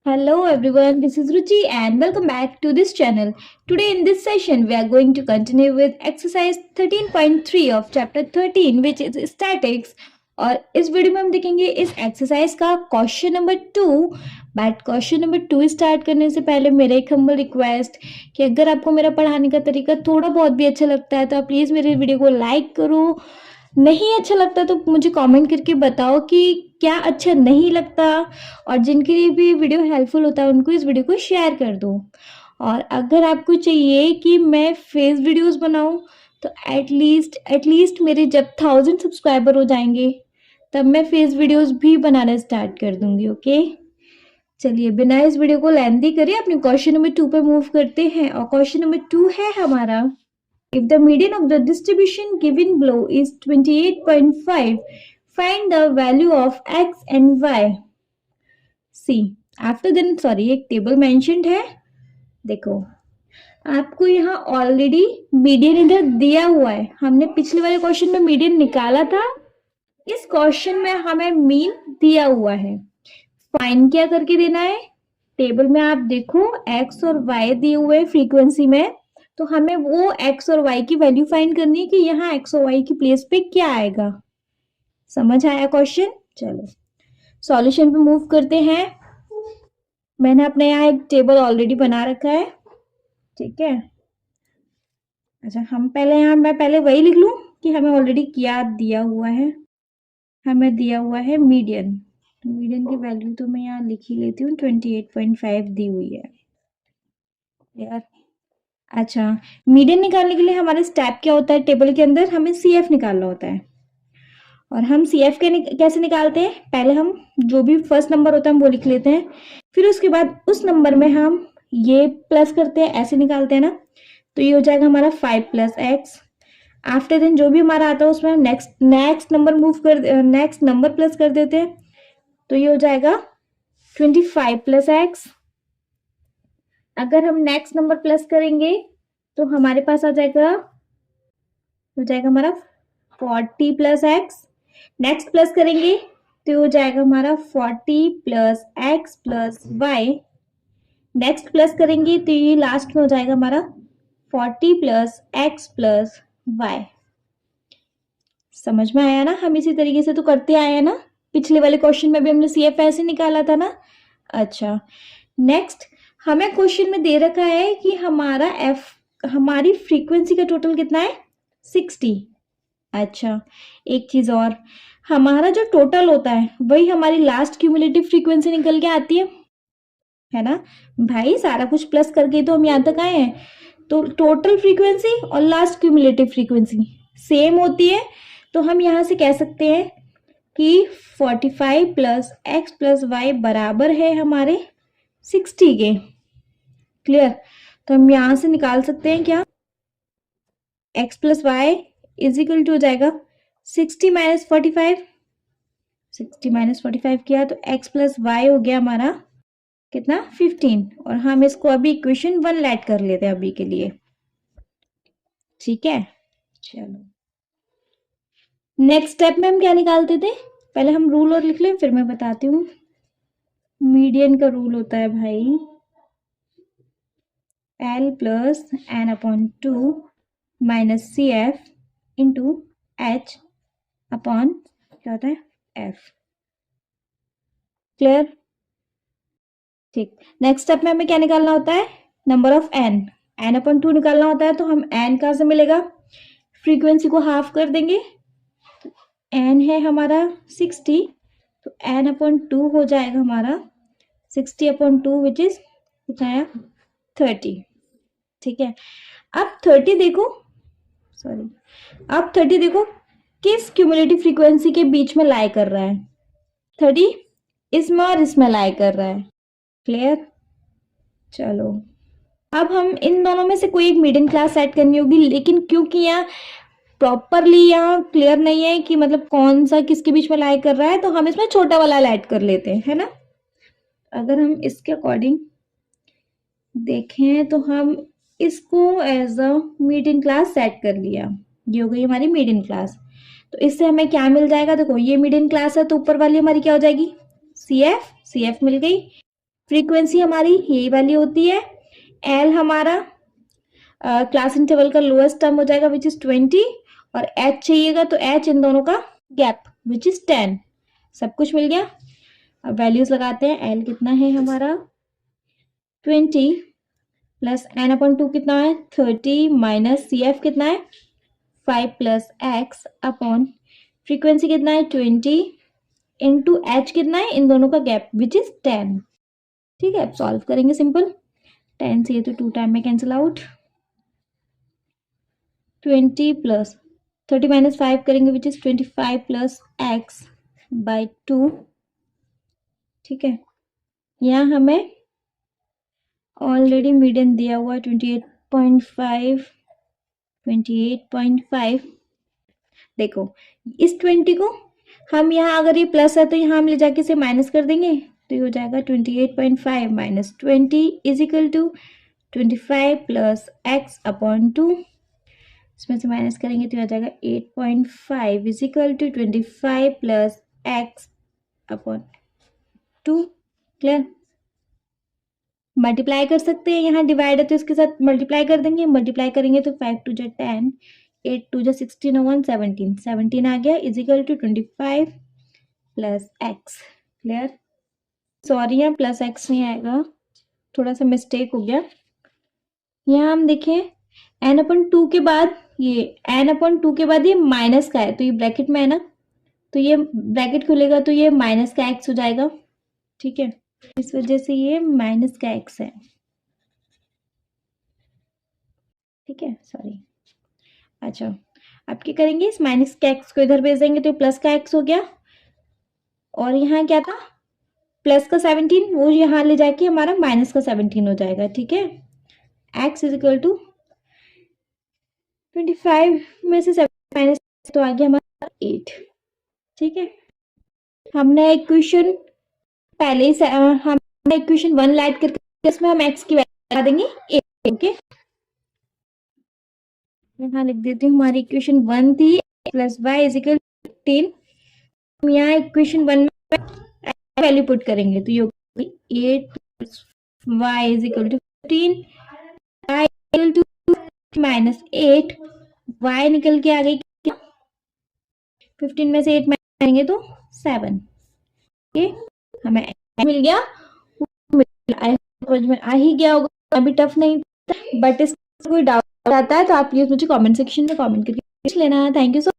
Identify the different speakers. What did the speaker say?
Speaker 1: Hello everyone, this is Ruchi and welcome back to this channel. Today in this session we are going to continue with exercise 13.3 of chapter 13 which is statics और इस video में हम देखेंगे इस exercise का question number 2। But question number 2 start करने से पहले मेरा एक हम्बल रिक्वेस्ट कि अगर आपको मेरा पढ़ाने का तरीका थोड़ा बहुत भी अच्छा लगता है तो आप प्लीज़ मेरे वीडियो को लाइक करो, नहीं अच्छा लगता तो मुझे कमेंट करके बताओ कि क्या अच्छा नहीं लगता, और जिनके लिए भी वीडियो हेल्पफुल होता है उनको इस वीडियो को शेयर कर दो। और अगर आपको चाहिए कि मैं फेस वीडियोस बनाऊं तो एटलीस्ट मेरे जब 1000 सब्सक्राइबर हो जाएंगे तब मैं फेस वीडियोस भी बनाना स्टार्ट कर दूंगी। ओके, चलिए बिना इस वीडियो को लेंथी करे अपने क्वेश्चन नंबर 2 पे मूव करते हैं। और क्वेश्चन नंबर 2 है हमारा, if the median of the distribution given below is 28.5, find the value of x and y. See, after then एक टेबल मेंशन्ड है। देखो आपको यहाँ ऑलरेडी मीडियन इधर दिया हुआ है, हमने पिछले वाले क्वेश्चन में मीडियन निकाला था, इस क्वेश्चन में हमें मीन दिया हुआ है। फाइंड क्या करके देना है, टेबल में आप देखो x और y दिए हुए फ्रीक्वेंसी में, तो हमें वो x और y की वैल्यू फाइंड करनी है कि यहाँ x और y की प्लेस पे क्या आएगा। समझ आया क्वेश्चन? चलो सॉल्यूशन पे मूव करते हैं। मैंने अपने यहाँ एक टेबल ऑलरेडी बना रखा है, ठीक है। अच्छा मैं पहले वही लिख लूँ कि हमें ऑलरेडी क्या दिया हुआ है। हमें दिया हुआ है मीडियन, मीडियन की वैल्यू तो मैं यहाँ लिख ही लेती हूँ, 28.5 दी हुई है यार। अच्छा, मीडियन निकालने के लिए हमारा स्टेप क्या होता है, टेबल के अंदर हमें CF निकालना होता है। और हम CF कैसे निकालते हैं, पहले हम जो भी फर्स्ट नंबर होता है हम वो लिख लेते हैं, फिर उसके बाद उस नंबर में हम ये प्लस करते हैं, ऐसे निकालते हैं ना। तो ये हो जाएगा हमारा 5 + x। आफ्टर देन जो भी हमारा आता है उसमें नेक्स्ट नंबर प्लस कर देते हैं, तो ये हो जाएगा 25 + x। अगर हम नेक्स्ट नंबर प्लस करेंगे तो हमारे पास आ जाएगा, हो जाएगा हमारा 40 + x। नेक्स्ट प्लस करेंगे तो हो जाएगा हमारा 40 + x + y। नेक्स्ट प्लस करेंगे तो ये लास्ट में हो जाएगा हमारा 40 + x + y। समझ में आया ना? हम इसी तरीके से तो करते आए हैं ना, पिछले वाले क्वेश्चन में भी हमने CF ऐसे निकाला था ना। अच्छा, नेक्स्ट हमें क्वेश्चन में दे रखा है कि हमारी फ्रीक्वेंसी का टोटल कितना है, 60। अच्छा, एक चीज और, हमारा जो टोटल होता है वही हमारी लास्ट क्यूमुलेटिव फ्रीक्वेंसी निकल के आती है ना भाई। सारा कुछ प्लस करके तो हम यहाँ तक आए हैं, तो टोटल फ्रीक्वेंसी और लास्ट क्यूमुलेटिव फ्रीक्वेंसी सेम होती है, तो हम यहाँ से कह सकते हैं कि 45 + x + y बराबर है हमारे 60 के। क्लियर? तो हम यहाँ से निकाल सकते हैं क्या, x + y = हो जाएगा 60 - 45। 60 - 45 किया तो x + y हो गया हमारा कितना, 15। और हम इसको अभी इक्वेशन 1 लेट कर लेते हैं अभी के लिए, ठीक है। चलो नेक्स्ट स्टेप में हम क्या निकालते थे, पहले हम रूल और लिख लें फिर मैं बताती हूँ। मीडियन का रूल होता है भाई L + n/2 - CF × H upon क्या होता है, F। क्लियर? ठीक, नेक्स्ट स्टेप में हमें क्या निकालना होता है, नंबर ऑफ n/2 निकालना होता है। तो हम n कहाँ से मिलेगा, फ्रीक्वेंसी को हाफ कर देंगे, n है हमारा 60, तो n/2 हो जाएगा हमारा 60/2 विच इज कितना आया, 30। ठीक है, अब 30 देखो, अब 30 देखो किस क्यूमुलेटिव फ्रीक्वेंसी के बीच में लाई कर रहा है, 30 इसमें और इसमें लाई कर रहा है। क्लियर? चलो अब हम इन दोनों में से कोई एक मीडियन क्लास सेट करनी होगी, लेकिन क्योंकि यहाँ प्रॉपरली यहाँ क्लियर नहीं है कि मतलब कौन सा किसके बीच में लाई कर रहा है, तो हम इसमें छोटा वाला ऐड कर लेते हैं, है ना। अगर हम इसके अकॉर्डिंग देखें तो हम इसको as a median class set कर लिया, ये हो गई हमारी मीडियन क्लास। तो इससे हमें क्या मिल जाएगा, देखो ये मीडियन क्लास है तो ऊपर वाली हमारी क्या हो जाएगी, CF मिल गई। फ्रीक्वेंसी हमारी यही वाली होती है। एल हमारा क्लास इंटरवल का लोएस्ट टर्म हो जाएगा विच इज 20, और एच चाहिएगा तो एच इन दोनों का गैप विच इज 10। सब कुछ मिल गया। अब वैल्यूज लगाते हैं। एल कितना है हमारा 20 प्लस एन अपॉन 2 कितना है 30 माइनस सी एफ कितना है 5 प्लस एक्स अपॉन फ्रीक्वेंसी कितना है 20 इंटू एच कितना है इन दोनों का गैप विच इज 10। ठीक है, अब सॉल्व करेंगे सिंपल। 10 से ये तो 2 टाइम में कैंसिल आउट। 20 प्लस 30 माइनस 5 करेंगे which is 25 plus x by 2। ठीक है, यहाँ हमें ऑलरेडी मीडियन दिया हुआ 28.5। देखो इस 20 को हम यहाँ, अगर ये प्लस है तो यहाँ हम ले जाके इसे माइनस कर देंगे, तो ये हो जाएगा 28.5 minus 20 is equal to 25 plus X upon 2। इसमें से माइनस करेंगे तो आ जाएगा 8.5 is equal to 25 plus X upon 2। Clear? Multiply कर सकते हैं, यहाँ डिवाइड है तो इसके साथ मल्टीप्लाई कर देंगे। मल्टीप्लाई करेंगे तो 5 टू जा 10, 8 टू जा 16 और 1 17, 17 आ गया is equal to 25 plus X. Clear? Sorry यहाँ प्लस एक्स नहीं आएगा, थोड़ा सा मिस्टेक हो गया। यहाँ हम देखें एन अपन 2 के बाद ये एन अपन 2 के बाद ये माइनस का है, तो ये ब्रैकेट में है ना, तो ये ब्रैकेट खुलेगा तो ये माइनस का एक्स हो जाएगा। ठीक है, इस वजह से ये माइनस का एक्स है। ठीक है, सॉरी। अच्छा, अब क्या करेंगे, इस माइनस का एक्स को इधर भेज देंगे तो प्लस का एक्स हो गया, और यहाँ क्या था प्लस का 17, वो यहाँ ले जाके हमारा माइनस का 17 हो जाएगा। ठीक है, एक्स इज इक्वल टू 25 में से 7 माइनस तो आ गया हमारा 8। ठीक है, हमने इक्वेशन पहले ही हमने इक्वेशन 1 ऐड करके इसमें हम x की वैल्यू लगा देंगे 8। ओके, यहाँ लिख देती हूँ, हमारी इक्वेशन 1 थी प्लस वाई इज इक्वल 15। हम यहाँ इक्वेशन 1 में वैल्यू पुट करेंगे तो ये होगी 8 plus Y is equal to 15, Y equal to minus 8, Y निकल के आ गई क्या 15 में से 8 माइनस करेंगे तो 7। ओके, हमें मिल गया। समझ में आ ही गया होगा, अभी टफ नहीं था, बट इस कोई डाउट आता है तो आप प्लीज मुझे कमेंट सेक्शन में कमेंट करके पूछ लेना। Thank you so